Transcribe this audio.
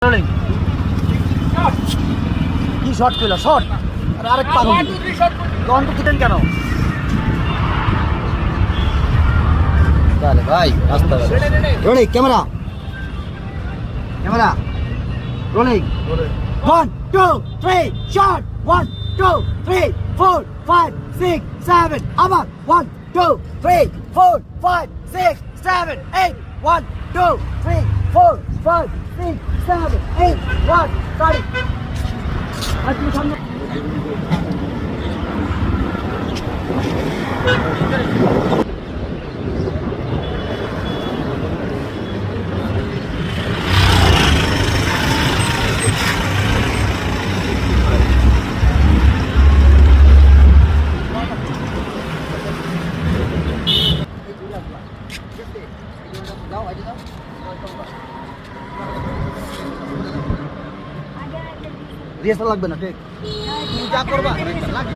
Rolling. কি shot খেলো shot আরেক পাগল লন তো দিতেন কেন ভাই rolling camera camera rolling 1 2 3 shot 1 2 3 4 5 6 7 আবার 1 2 3 4 5 6 7 8 1 2 3 4 5 6 7 8 1 sorry রিহার্সাল লাগবে না ঠিক তুমি যা করবা